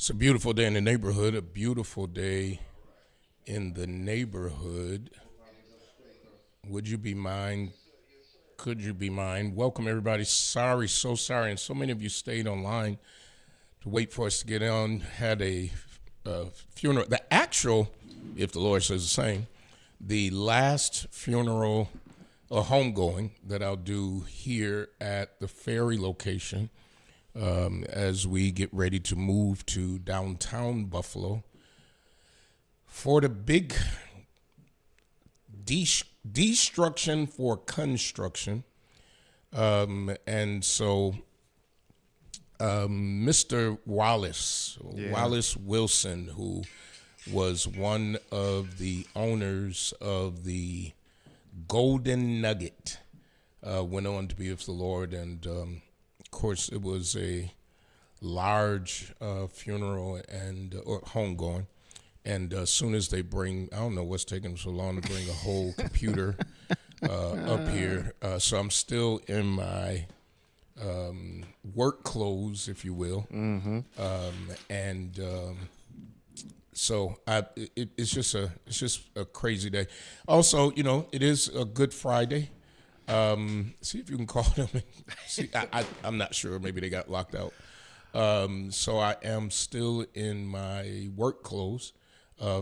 It's a beautiful day in the neighborhood. A beautiful day in the neighborhood. Would you be mine? Could you be mine? Welcome, everybody. Sorry, so sorry. And so many of you stayed online to wait for us to get on. Had a funeral. The actual, if the Lord says the same, the last funeral or homegoing that I'll do here at the Ferry location as we get ready to move to downtown Buffalo for the big destruction for construction. And so Mr. Wallace Wilson, who was one of the owners of the Golden Nugget, went on to be with the Lord. And, of course, it was a large funeral and or homegoing. And as soon as they bring, I don't know what's taking them so long to bring a whole computer up here. So I'm still in my work clothes, if you will. Mm-hmm. So it's just a crazy day. Also, you know, it is a Good Friday. See if you can call them. See, I'm not sure. Maybe they got locked out. So I am still in my work clothes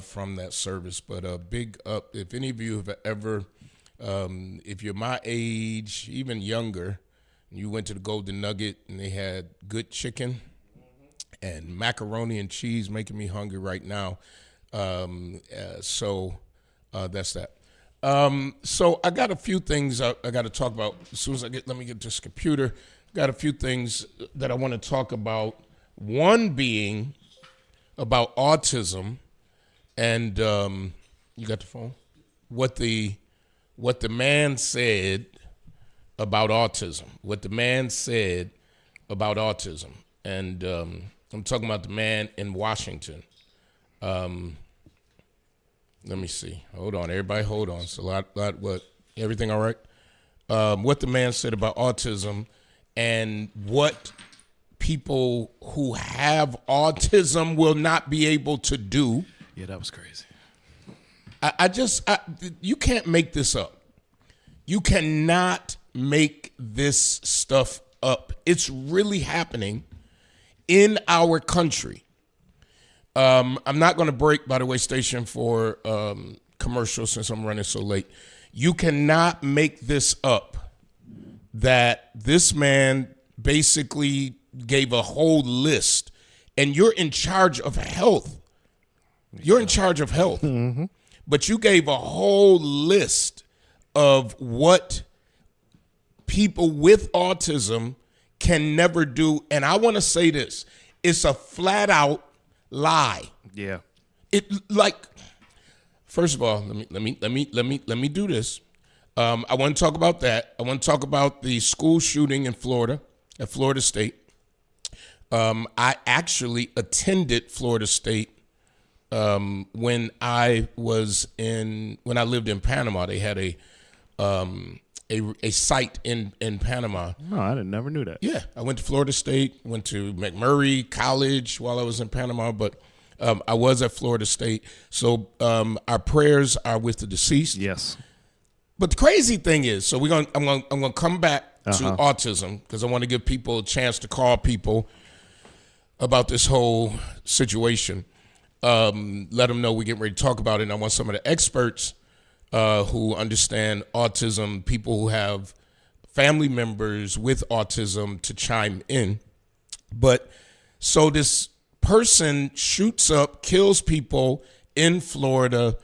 from that service. But a big up. If any of you have ever, if you're my age, even younger, and you went to the Golden Nugget and they had good chicken and macaroni and cheese, making me hungry right now. So that's that. So I got a few things I got to talk about. As soon as let me get this computer. Got a few things that I want to talk about. One being about autism, and you got the phone. What the man said about autism. What the man said about autism, and I'm talking about the man in Washington. Let me see. Hold on, everybody. Hold on. It's a lot. What? Everything all right? What the man said about autism, and what people who have autism will not be able to do. Yeah, that was crazy. You can't make this up. You cannot make this stuff up. It's really happening in our country. I'm not going to break, by the way, station for commercials since I'm running so late. You cannot make this up that this man basically gave a whole list, and you're in charge of health. You're in charge of health. Mm-hmm. But you gave a whole list of what people with autism can never do. And I want to say this. It's a flat out lie. Yeah. First of all, let me do this. I want to talk about that. I want to talk about the school shooting in Florida, at Florida State. I actually attended Florida State when I lived in Panama. They had a site in Panama. No, I never knew that. Yeah, I went to Florida State, went to McMurray College while I was in Panama, but I was at Florida State. So our prayers are with the deceased. Yes. But the crazy thing is, so I'm gonna come back to autism because I want to give people a chance to call people about this whole situation. Let them know we're getting ready to talk about it. And I want some of the experts who understand autism, people who have family members with autism to chime in. But so this person shoots up, kills people in Florida.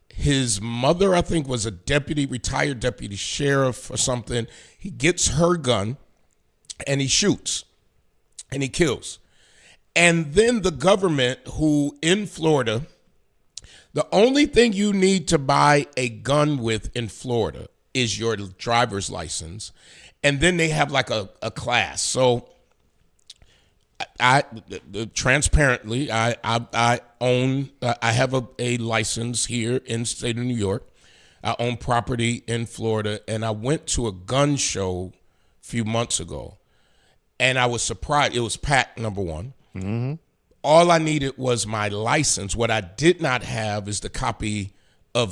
His mother, I think, was a retired deputy sheriff or something. He gets her gun and he shoots and he kills. And then the government, who in Florida, the only thing you need to buy a gun with in Florida is your driver's license. And then they have like a class. So transparently, I have a license here in the state of New York. I own property in Florida, and I went to a gun show a few months ago, and I was surprised. It was packed, number one. Mm-hmm. all I needed was my license. What I did not have is the copy of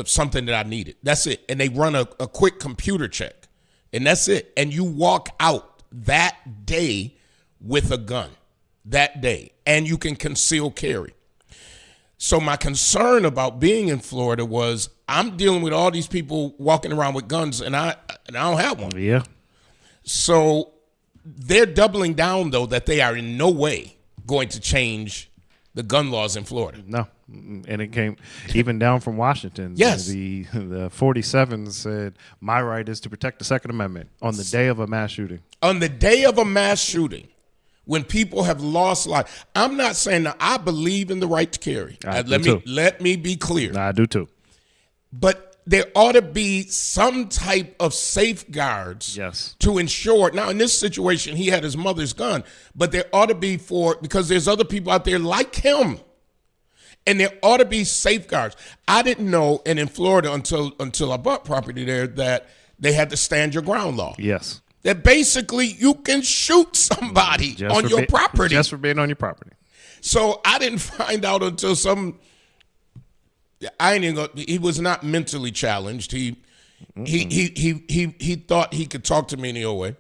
something that I needed. That's it. And they run a quick computer check, and that's it. And you walk out that day with a gun, that day, and you can conceal carry. So my concern about being in Florida was I'm dealing with all these people walking around with guns, and I don't have one. Yeah. So they're doubling down, though, that they are in no way going to change the gun laws in Florida. No. And it came even down from Washington. Yes. The 47 said, my right is to protect the Second Amendment on the day of a mass shooting. On the day of a mass shooting, when people have lost life, I'm not saying that I believe in the right to carry. Let me be clear. I do too. But there ought to be some type of safeguards to ensure. Now, in this situation, he had his mother's gun, but there ought to be because there's other people out there like him, and there ought to be safeguards. I didn't know, and in Florida until I bought property there, that they had the stand your ground law. Yes. That basically you can shoot somebody on your property. Just for being on your property. So I didn't find out until he was not mentally challenged. He thought he could talk to me any old way,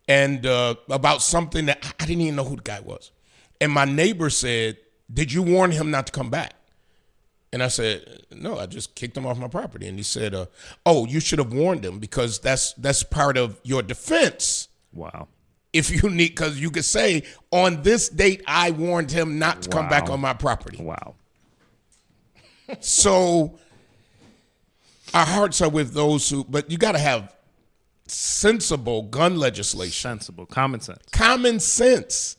and about something that I didn't even know who the guy was. And my neighbor said, "Did you warn him not to come back?" And I said, "No, I just kicked him off my property." And he said, "Oh, you should have warned him because that's part of your defense." Wow. If you need, because you could say, "On this date, I warned him not to come back on my property." Wow. So our hearts are with those but you got to have sensible gun legislation. Sensible, common sense. Common sense.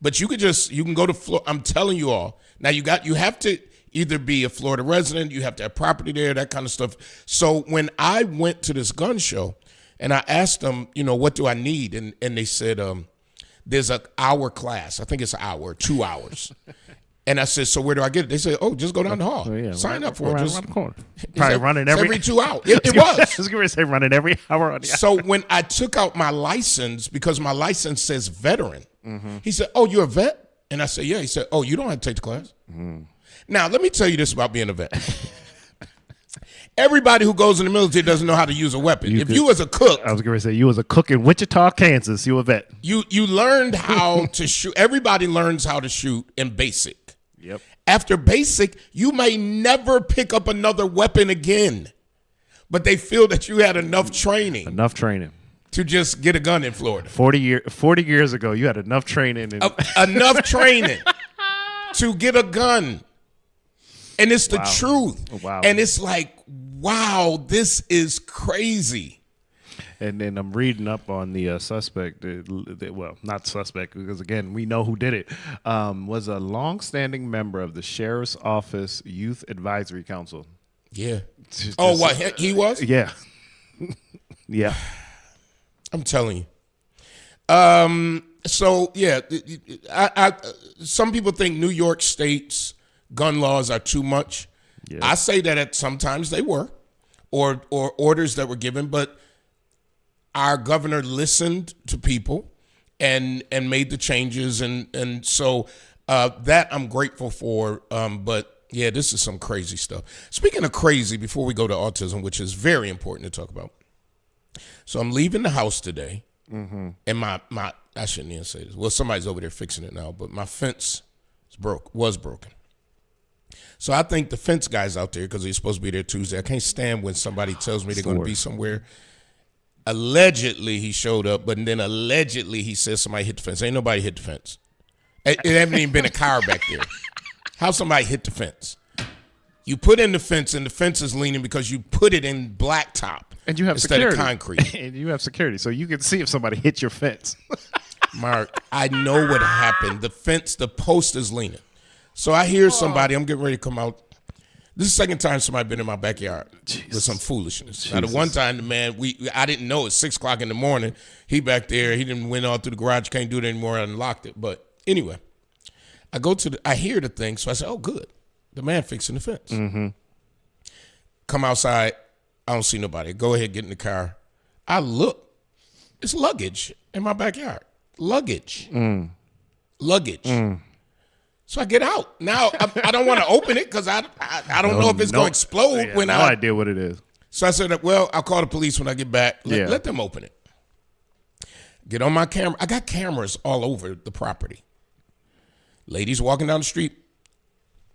But you can go to Florida. I'm telling you all. Now you have to either be a Florida resident, you have to have property there, that kind of stuff. So when I went to this gun show and I asked them, what do I need? And they said, there's an hour class. I think it's an hour, 2 hours. And I said, so where do I get it? They said, just go down the hall. Sign up for it. Just around the corner. Probably running every 2 hours. It was. I was going to say running every hour on the hour. So when I took out my license, because my license says veteran, he said, "Oh, you're a vet?" And I said, "Yeah." He said, "Oh, you don't have to take the class." Now, let me tell you this about being a vet. Everybody who goes in the military doesn't know how to use a weapon. You was a cook. I was going to say, you was a cook in Wichita, Kansas. You a vet. You learned how to shoot. Everybody learns how to shoot in basic. Yep. After basic, you may never pick up another weapon again. But they feel that you had enough training. To just get a gun in Florida. 40 years ago, you had enough training. Enough training to get a gun. And it's the truth. Wow. And it's like, wow, this is crazy. And then I'm reading up on the suspect. Well, not suspect, because, again, we know who did it. Was a longstanding member of the Sheriff's Office Youth Advisory Council. Yeah. What? He was? Yeah. Yeah. I'm telling you. So, yeah, some people think New York State's gun laws are too much. Yeah. I say that sometimes they were, or orders that were given, but our governor listened to people and made the changes, and so that I'm grateful for. But yeah, this is some crazy stuff. Speaking of crazy, before we go to autism, which is very important to talk about. So I'm leaving the house today, and my I shouldn't even say this. Well, somebody's over there fixing it now, but my fence was broken. So I think the fence guy's out there because he's supposed to be there Tuesday. I can't stand when somebody tells me they're going to be somewhere. Allegedly, he showed up, but then allegedly he says somebody hit the fence. Ain't nobody hit the fence. It haven't even been a car back there. How somebody hit the fence? You put in the fence, and the fence is leaning because you put it in blacktop and you have instead security. of concrete. And you have security, so you can see if somebody hit your fence. Mark, I know what happened. The post is leaning. So I hear somebody, I'm getting ready to come out. This is the second time somebody been in my backyard with some foolishness. Now, the one time, the man, I didn't know it's 6 o'clock in the morning. He back there. He didn't went all through the garage. Can't do it anymore. I unlocked it. But anyway, I hear the thing. So I said, oh, good. The man fixing the fence. Mm-hmm. Come outside. I don't see nobody. Go ahead, get in the car. I look. It's luggage in my backyard. Luggage. Luggage. So I get out. Now I don't want to open it because I don't know if it's going to explode when no idea what it is. So I said, well, I'll call the police when I get back. Let them open it. Get on my camera. I got cameras all over the property. Ladies walking down the street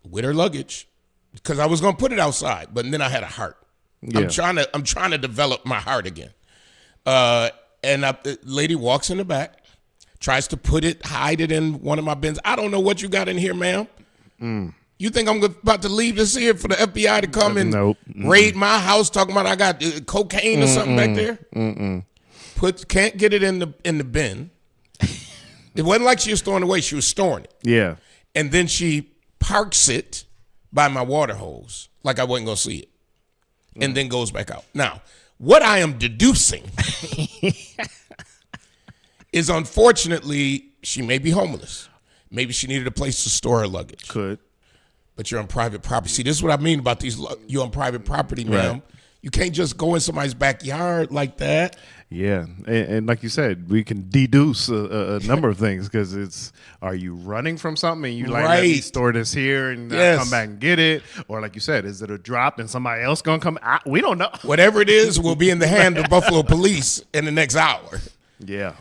with her luggage because I was going to put it outside, but then I had a heart. Yeah. I'm trying to develop my heart again. And the lady walks in the back, tries to hide it in one of my bins. I don't know what you got in here, ma'am. You think I'm about to leave this here for the FBI to come and raid my house talking about I got cocaine or something back there? Can't get it in the bin. It wasn't like she was throwing it away. She was storing it. Yeah. And then she parks it by my water hose like I wasn't going to see it. And then goes back out. Now, what I am deducing is unfortunately she may be homeless. Maybe she needed a place to store her luggage. Could. But you're on private property. See, this is what I mean about these. You're on private property, ma'am. Right. You can't just go in somebody's backyard like that. Yeah, and like you said, we can deduce a number of things because it's, are you running from something and you like, let me store this here and come back and get it? Or like you said, is it a drop and somebody else going to come? We don't know. Whatever it is will be in the hand of Buffalo police in the next hour. Yeah.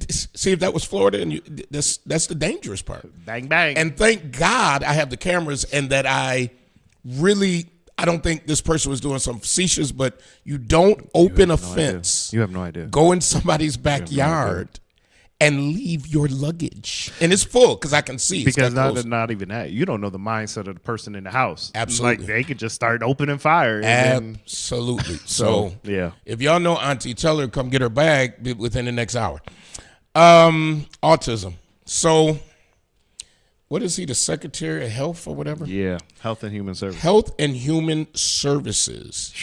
See, if that was Florida, and that's the dangerous part. Bang, bang. And thank God I have the cameras and that I don't think this person was doing some facetious, but you don't open a fence. You have no idea. Go in somebody's backyard and leave your luggage. And it's full because I can see. Because not even that. You don't know the mindset of the person in the house. Absolutely. Like they could just start opening fire. Absolutely. So yeah. If y'all know Auntie, tell her to come get her bag within the next hour. Autism. So what is he, the Secretary of Health or whatever? Yeah, Health and Human Services. Health and Human Services,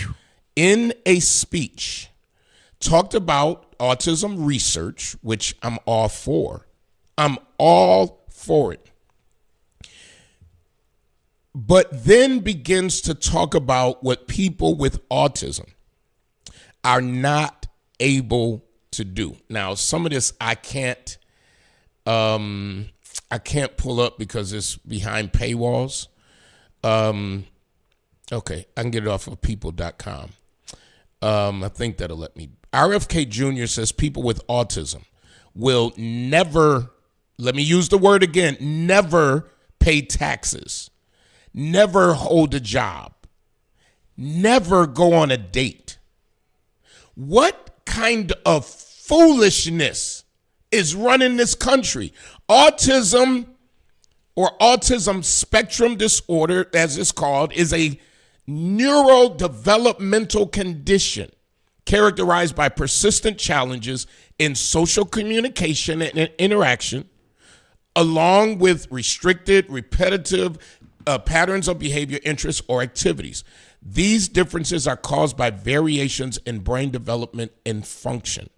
in a speech, talked about autism research, which I'm all for. I'm all for it. But then begins to talk about what people with autism are not able to do. Now, some of this I can't pull up because it's behind paywalls. Okay, I can get it off of people.com. I think that'll let me. RFK Jr. says people with autism will never, let me use the word again, never pay taxes, never hold a job, never go on a date. What kind of foolishness is running this country? Autism, or autism spectrum disorder, as it's called, is a neurodevelopmental condition characterized by persistent challenges in social communication and interaction, along with restricted, repetitive patterns of behavior, interests, or activities. These differences are caused by variations in brain development and function.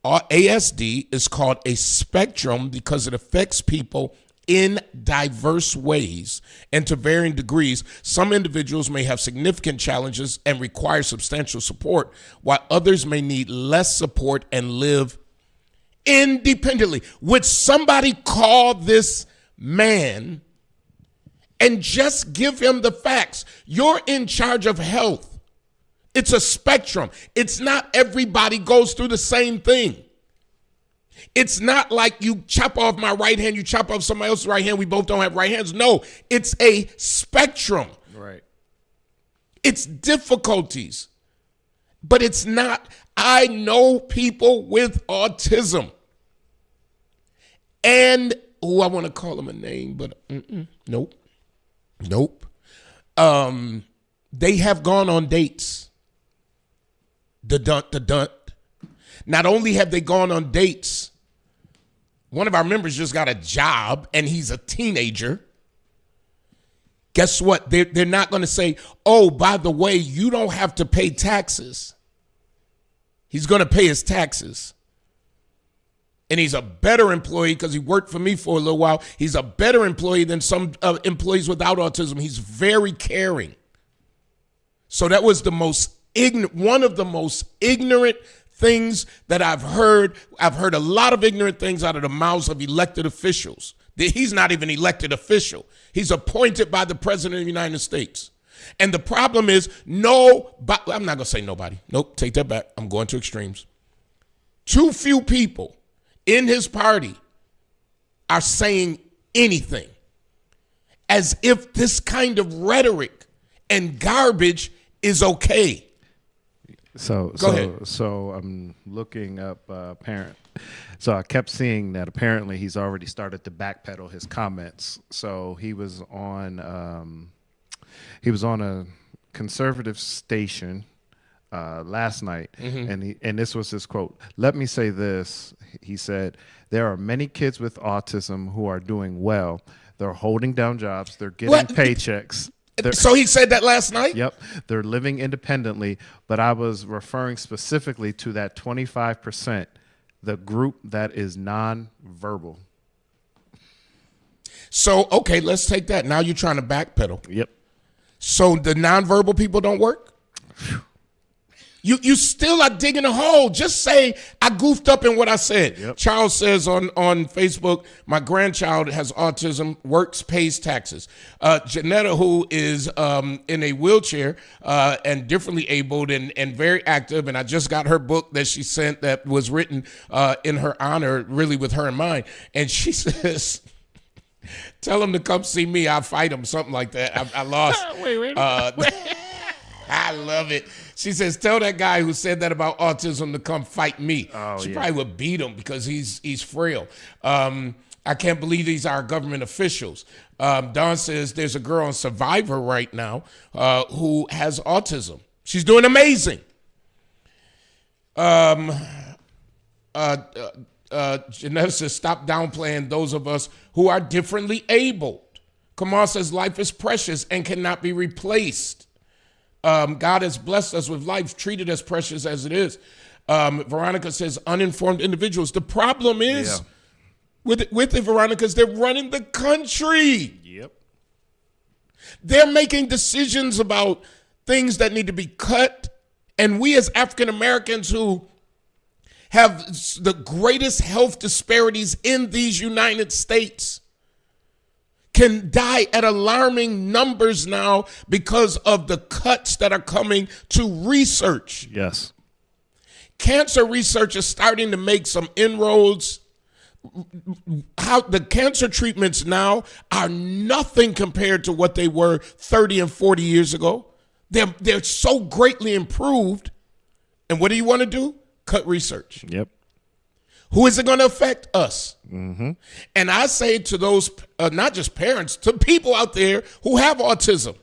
ASD is called a spectrum because it affects people in diverse ways and to varying degrees. Some individuals may have significant challenges and require substantial support, while others may need less support and live independently. Would somebody call this man and just give him the facts? You're in charge of health. It's a spectrum. It's not everybody goes through the same thing. It's not like you chop off my right hand, you chop off somebody else's right hand, we both don't have right hands. No, it's a spectrum. Right. It's difficulties, but it's not. I know people with autism. And, I want to call them a name, but nope. They have gone on dates. The Not only have they gone on dates, one of our members just got a job and he's a teenager. Guess what? They're not going to say, oh, by the way, you don't have to pay taxes. He's going to pay his taxes. And he's a better employee because he worked for me for a little while. He's a better employee than some employees without autism. He's very caring. So that was one of the most ignorant things that I've heard. I've heard a lot of ignorant things out of the mouths of elected officials He's not even elected official. He's appointed by the president of the United States. And the problem is I'm not going to say nobody. Nope, take that back. I'm going to extremes. Too few people in his party are saying anything, as if this kind of rhetoric and garbage is okay. So I'm looking up parent. So I kept seeing that apparently he's already started to backpedal his comments. So he was on a conservative station last night, and this was his quote. "Let me say this," he said, "there are many kids with autism who are doing well. They're holding down jobs. They're getting paychecks." So he said that last night? Yep. They're living independently, but I was referring specifically to that 25%, the group that is nonverbal. So, okay, let's take that. Now you're trying to backpedal. Yep. So the nonverbal people don't work? You still are digging a hole. Just say, I goofed up in what I said. Yep. Charles says on Facebook, my grandchild has autism, works, pays taxes. Janetta, who is in a wheelchair and differently abled and very active, and I just got her book that she sent that was written in her honor, really with her in mind. And she says, tell him to come see me. I'll fight him, something like that. I lost. Wait. I love it. She says, tell that guy who said that about autism to come fight me. She probably would beat him because he's frail. I can't believe these are government officials. Don says there's a girl on Survivor right now who has autism. She's doing amazing. Janelle says, stop downplaying those of us who are differently abled. Kamal says life is precious and cannot be replaced. God has blessed us with life, treated as precious as it is. Veronica says uninformed individuals. The problem is with the Veronicas, they're running the country. Yep. They're making decisions about things that need to be cut. And we as African Americans who have the greatest health disparities in these United States can die at alarming numbers now because of the cuts that are coming to research. Yes. Cancer research is starting to make some inroads. How the cancer treatments now are nothing compared to what they were 30 and 40 years ago. They're so greatly improved. And what do you want to do? Cut research. Yep. Who is it going to affect? Us. Mm-hmm. And I say to those, not just parents, to people out there who have autism,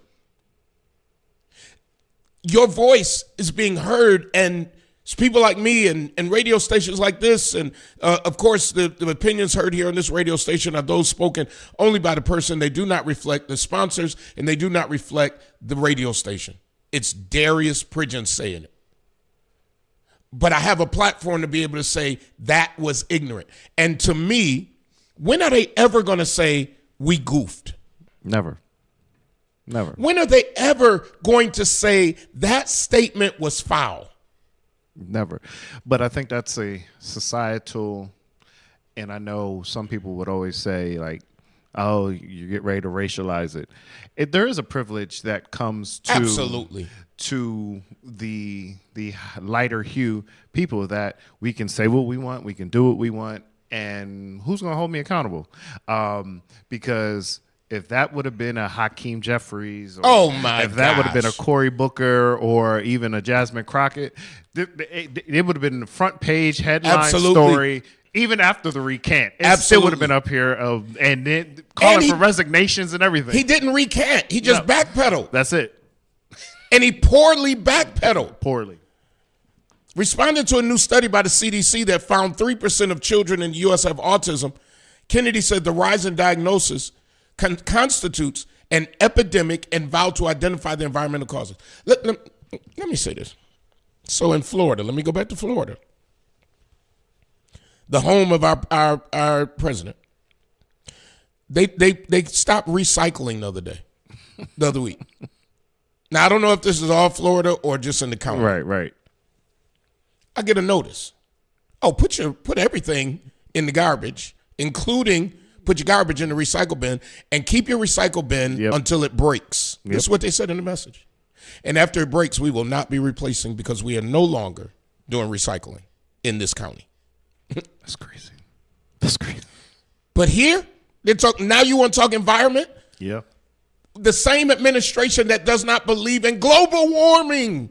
your voice is being heard, and it's people like me and radio stations like this. And of course, the opinions heard here on this radio station are those spoken only by the person. They do not reflect the sponsors, and they do not reflect the radio station. It's Darius Pridgeon saying it. But I have a platform to be able to say that was ignorant. And to me, when are they ever going to say we goofed? Never. When are they ever going to say that statement was foul? Never. But I think that's a societal, and I know some people would always say, like, oh, you get ready to racialize it. There is a privilege that comes to absolutely to the lighter hue people, that we can say what we want, we can do what we want, and who's going to hold me accountable? Because if that would have been a Hakeem Jeffries, or if that would have been a Cory Booker or even a Jasmine Crockett, it would have been the front page headline story. Even after the recant, it still would have been up here and then calling for resignations and everything. He didn't recant. He just backpedaled. That's it. And he poorly backpedaled. Poorly. Responding to a new study by the CDC that found 3% of children in the U.S. have autism, Kennedy said the rise in diagnosis constitutes an epidemic and vowed to identify the environmental causes. Let me say this. So in Florida, let me go back to Florida, the home of our president. They stopped recycling the other week. Now, I don't know if this is all Florida or just in the county. Right. I get a notice. Oh, put everything in the garbage, including put your garbage in the recycle bin, and keep your recycle bin until it breaks. This is what they said in the message. And after it breaks, we will not be replacing because we are no longer doing recycling in this county. That's crazy. That's crazy. But here, now you want to talk environment? Yeah. The same administration that does not believe in global warming.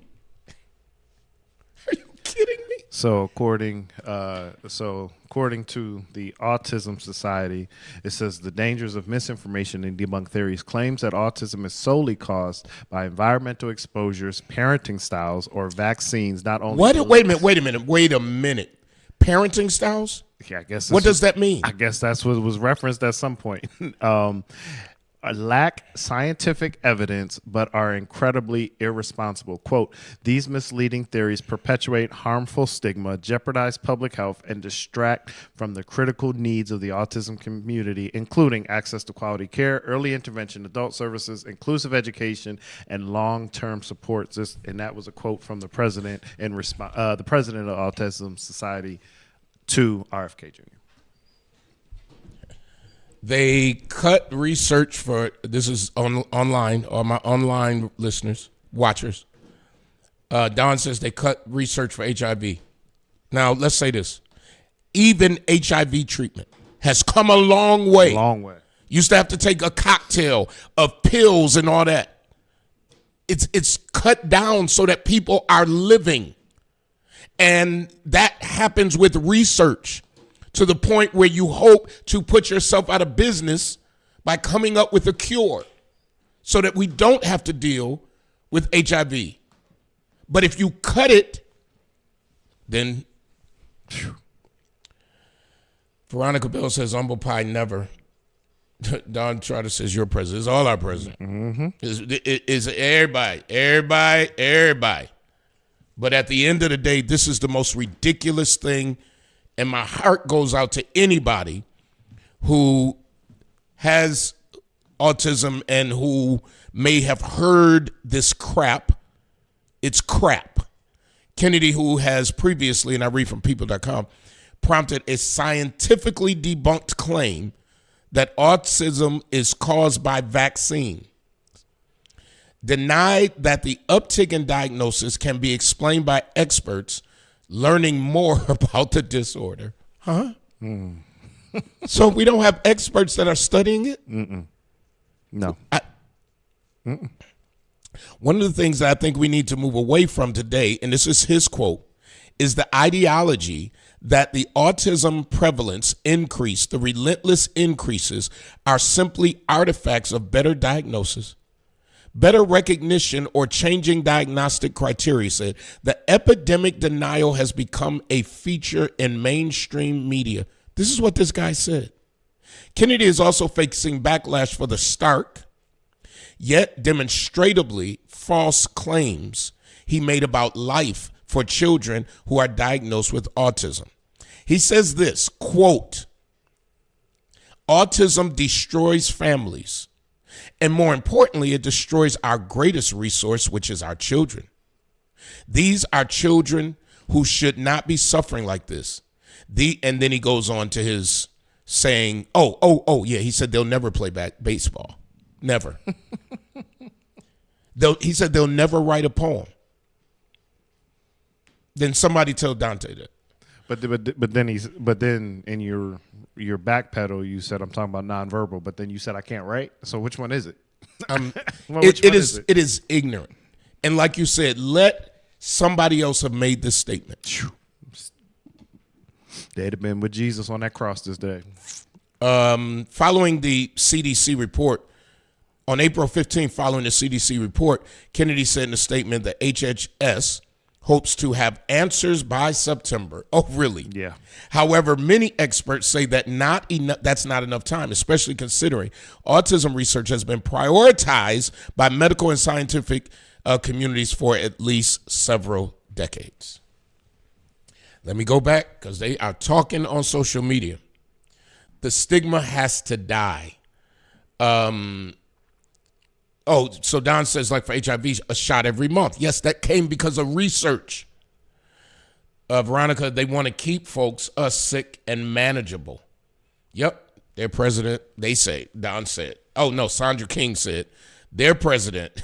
Are you kidding me? So according to the Autism Society, it says the dangers of misinformation and debunk theories claims that autism is solely caused by environmental exposures, parenting styles, or vaccines. Not only Wait a minute. Parenting styles? Yeah, I guess. What does that mean? I guess that's what was referenced at some point. Lack scientific evidence, but are incredibly irresponsible. Quote, these misleading theories perpetuate harmful stigma, jeopardize public health, and distract from the critical needs of the autism community, including access to quality care, early intervention, adult services, inclusive education, and long-term supports. And that was a quote from the president the president of Autism Society to RFK Jr. They cut research for, this is online, or my online listeners, watchers. Don says they cut research for HIV. Now, let's say this. Even HIV treatment has come a long way. Long way. Used to have to take a cocktail of pills and all that. It's cut down so that people are living. And that happens with research, to the point where you hope to put yourself out of business by coming up with a cure so that we don't have to deal with HIV. But if you cut it, then Veronica Bell says, humble pie never. Don Trotter says, your president. It's all our president. Mm-hmm. It's everybody. But at the end of the day, this is the most ridiculous thing. And my heart goes out to anybody who has autism and who may have heard this crap. It's crap. Kennedy, who has previously, and I read from people.com, prompted a scientifically debunked claim that autism is caused by vaccine. Denied that the uptick in diagnosis can be explained by experts learning more about the disorder. So we don't have experts that are studying it? No. One of the things that I think we need to move away from today, and this is his quote, is the ideology that the autism prevalence increase, the relentless increases, are simply artifacts of better diagnosis, better recognition, or changing diagnostic criteria. Said the epidemic denial has become a feature in mainstream media. This is what this guy said. Kennedy is also facing backlash for the stark, yet demonstrably false claims he made about life for children who are diagnosed with autism. He says this, quote, autism destroys families. And more importantly, it destroys our greatest resource, which is our children. These are children who should not be suffering like this. And then he goes on to his saying, yeah, he said they'll never play baseball. Never. He said they'll never write a poem. Then somebody tell Dante that. But then in your back pedal, you said I'm talking about nonverbal, but then you said I can't write. So which one is it? It is ignorant. And like you said, let somebody else have made this statement. They'd have been with Jesus on that cross this day. Following the CDC report, on April 15th, following the CDC report, Kennedy said in a statement that HHS hopes to have answers by September. Oh, really? Yeah. However, many experts say that that's not enough time, especially considering autism research has been prioritized by medical and scientific communities for at least several decades. Let me go back because they are talking on social media. The stigma has to die. So Don says, like for HIV, a shot every month. Yes, that came because of research. Veronica, they want to keep folks sick and manageable. Yep, their president, they say, Don said, oh no, Sandra King said, their president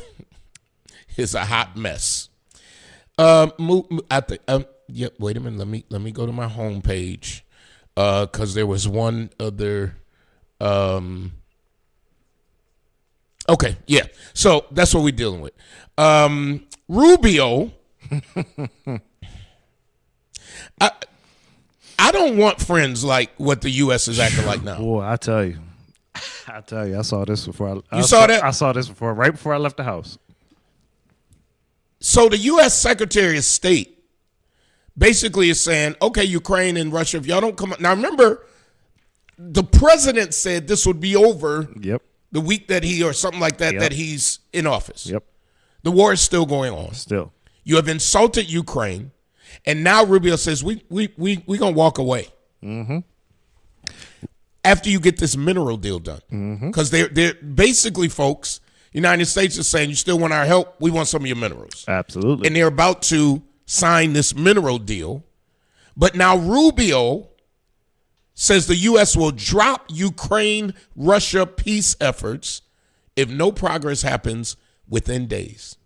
is a hot mess. Wait a minute, let me go to my homepage, because there was one other. Okay, yeah. So that's what we're dealing with. Rubio. I don't want friends like what the U.S. is acting like now. Boy, I tell you, I saw this before. You saw that? I saw this before, right before I left the house. So the U.S. Secretary of State basically is saying, okay, Ukraine and Russia, if y'all don't come up. Now, remember, the president said this would be over the week that or something like that, that he's in office. Yep. The war is still going on. Still. You have insulted Ukraine, and now Rubio says, we going to walk away. Mm-hmm. After you get this mineral deal done. Because they're basically, folks, United States is saying, you still want our help? We want some of your minerals. Absolutely. And they're about to sign this mineral deal. But now Rubio says the U.S. will drop Ukraine-Russia peace efforts if no progress happens within days.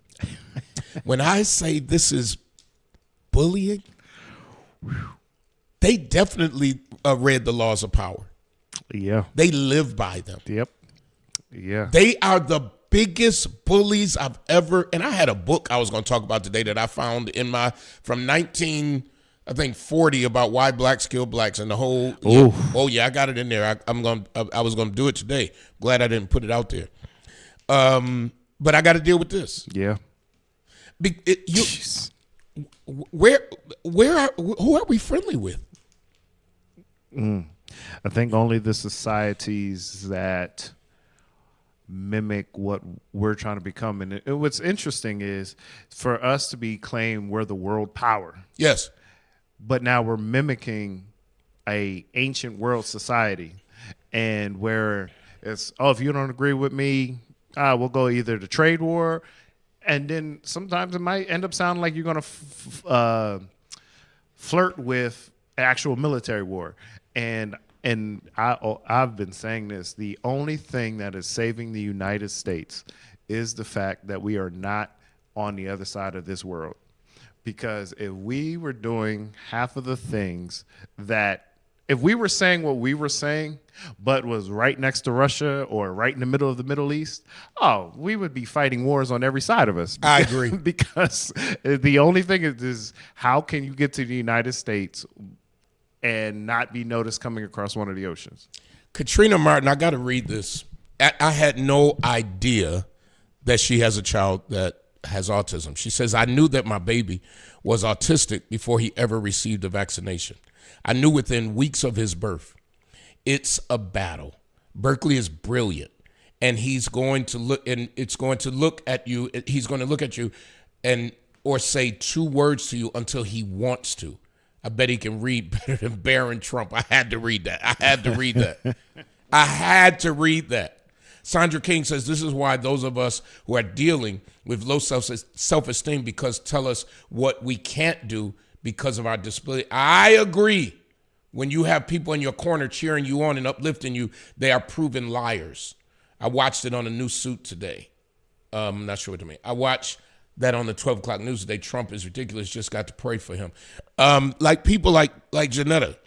When I say this is bullying, they definitely read the laws of power. Yeah. They live by them. Yep. Yeah. They are the biggest bullies I've ever, and I had a book I was going to talk about today that I found from 1940 about why blacks kill blacks and the whole. I got it in there. I was going to do it today. Glad I didn't put it out there. But I got to deal with this. Yeah. Who are we friendly with? I think only the societies that mimic what we're trying to become. And what's interesting is for us to be claimed we're the world power. Yes. But now we're mimicking a ancient world society, and where it's, if you don't agree with me, we'll go either to trade war, and then sometimes it might end up sounding like you're going to flirt with actual military war. And I've been saying this, the only thing that is saving the United States is the fact that we are not on the other side of this world. Because if we were doing half of the things if we were saying what we were saying, but was right next to Russia or right in the middle of the Middle East, we would be fighting wars on every side of us. I agree. Because the only thing is how can you get to the United States and not be noticed coming across one of the oceans? Katrina Martin, I got to read this. I had no idea that she has a child that has autism. She says, I knew that my baby was autistic before he ever received a vaccination. I knew within weeks of his birth. It's a battle. Berkeley is brilliant, and he's going to look, and it's going to look at you. He's going to look at you or say 2 words to you until he wants to. I bet he can read better than Barron Trump. I had to read that. I had to read that. Sandra King says this is why those of us who are dealing with low self-esteem because tell us what we can't do because of our disability. I agree. When you have people in your corner cheering you on and uplifting you, they are proven liars. I watched it on a new suit today. I'm not sure what to mean. I watched that on the 12 o'clock news today. Trump is ridiculous. Just got to pray for him. Like people like Janetta,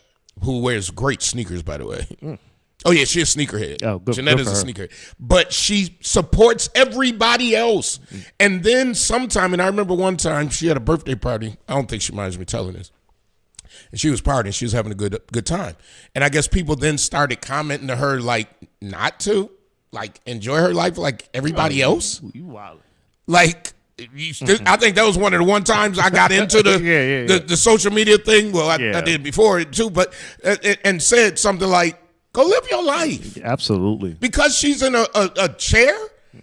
who wears great sneakers, by the way. Oh, yeah, she's a sneakerhead. Oh, good. Janetta's a sneakerhead. But she supports everybody else. And then sometime, and I remember one time she had a birthday party. I don't think she minds me telling this. And she was partying. She was having a good time. And I guess people then started commenting to her, like, not to. Like, enjoy her life like everybody else. You wild. Like, I think that was one of the one times I got into the social media thing. Well, I did before it too. But and said something like, go live your life. Absolutely. Because she's in a chair,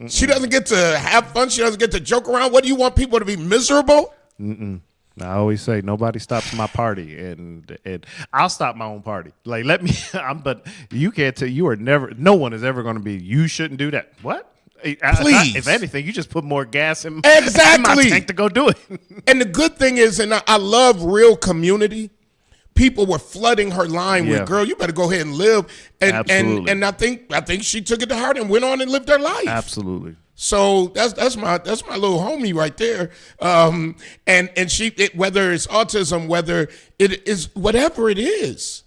she doesn't get to have fun. She doesn't get to joke around. What do you want people to be miserable? I always say nobody stops my party, and I'll stop my own party. Like but you can't tell. You are never. No one is ever going to be. You shouldn't do that. What? Please. If anything, you just put more gas in my tank to go do it. And the good thing is, and I love real community. people were flooding her line Yeah. with, "Girl, you better go ahead and live." And Absolutely. and I think she took it to heart and went on and lived her life. Absolutely. So that's my little homie right there. And whether it's autism, whether it is whatever it is,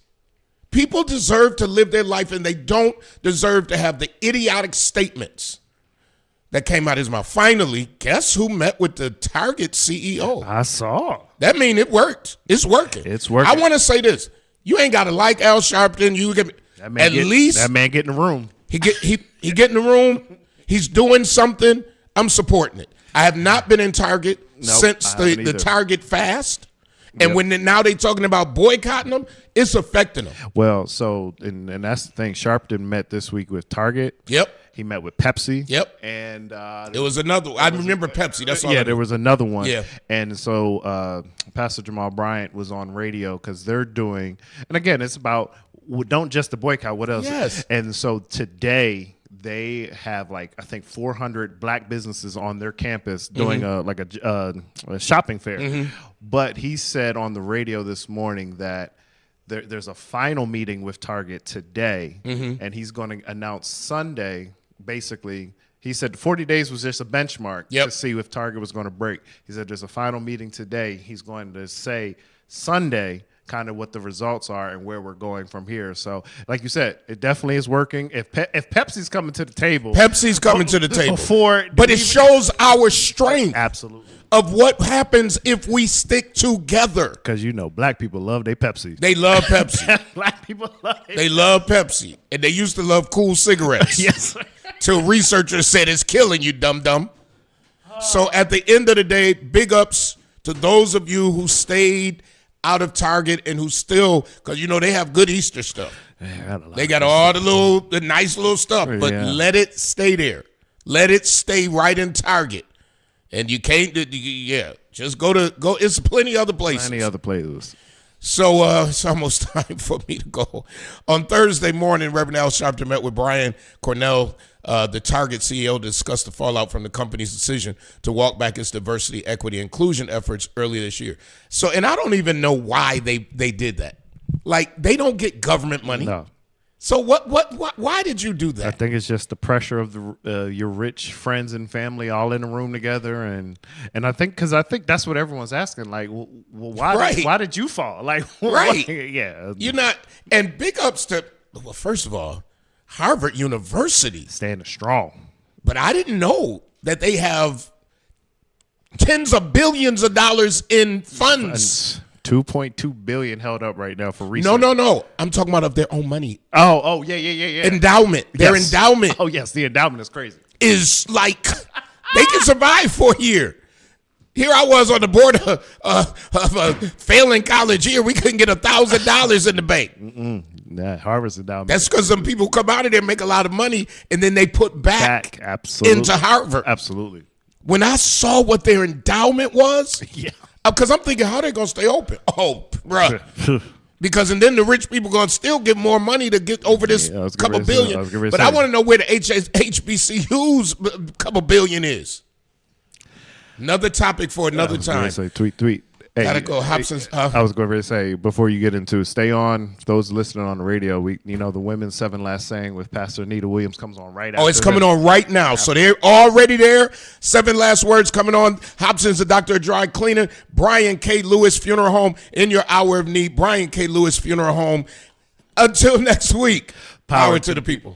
people deserve to live their life, and they don't deserve to have the idiotic statements that came out of his mouth. Finally, guess who met with the Target CEO? I saw. That mean it worked. It's working. It's working. I want to say this: you ain't got to like Al Sharpton. You get That man at get, least that man get in the room. he get in the room. He's doing something. I'm supporting it. I have not been in Target since I haven't the either. Target fast, and now they talking about boycotting them, it's affecting them. Well, so and that's the thing. Sharpton met this week with Target. Yep. He met with Pepsi. Yep. And It was another. I remember Pepsi. That's all. yeah, there was another one. Yeah. And so Pastor Jamal Bryant was on radio because they're doing, and again, it's about don't just the boycott. What else? Yes. And so today they have I think 400 black businesses on their campus doing a shopping fair. But he said on the radio this morning that there's a final meeting with Target today, and he's going to announce Sunday. Basically, he said 40 days was just a benchmark to see if Target was going to break. He said there's a final meeting today. He's going to say Sunday kind of what the results are and where we're going from here. So, like you said, it definitely is working. If Pepsi's coming to the table, Pepsi's coming to the table. But it shows our strength. Absolutely. Of what happens if we stick together. Because black people love their Pepsi. They love Pepsi. Black people love it. They love Pepsi. And they used to love cool cigarettes. Yes. Till researchers said it's killing you, dum-dum. So at the end of the day, big ups to those of you who stayed out of Target and who still, because they have good Easter stuff. They got all the nice little stuff, but let it stay there. Let it stay right in Target. And you can't, just go. It's plenty other places. Any other places. So it's almost time for me to go. On Thursday morning, Reverend Al Sharpton met with Brian Cornell, the Target CEO, to discuss the fallout from the company's decision to walk back its diversity, equity, inclusion efforts earlier this year. So, and I don't even know why they did that. They don't get government money. No. So why did you do that? I think it's just the pressure of your rich friends and family all in a room together, and I think that's what everyone's asking. Why did you fall? Right? Yeah, You're not. And big ups to first of all, Harvard University standing strong. But I didn't know that they have tens of billions of dollars in funds. 2.2 billion held up right now for research. No. I'm talking about of their own money. Oh, yeah. Endowment. Their endowment. Oh, yes, the endowment is crazy. Is they can survive for a year. Here I was on the board of a failing college here. We couldn't get $1,000 in the bank. Nah, Harvard's endowment. That's because some people come out of there, make a lot of money, and then they put back absolutely into Harvard. Absolutely. When I saw what their endowment was, yeah. Because I'm thinking, how they gonna stay open? Oh, bruh. Because and then the rich people gonna still get more money to get over this couple billion. But I want to know where the HBCU's couple billion is. Another topic for another time. Tweet. Hey, Gotta go, Hobson's. I was going to say before you get into stay on. Those listening on the radio, the women's 7 last saying with Pastor Anita Williams comes on right. Oh, it's coming on right now. So they're already there. 7 last words coming on. Hobson's, the doctor of dry cleaning. Brian K. Lewis Funeral Home in your hour of need. Brian K. Lewis Funeral Home. Until next week, power to the people.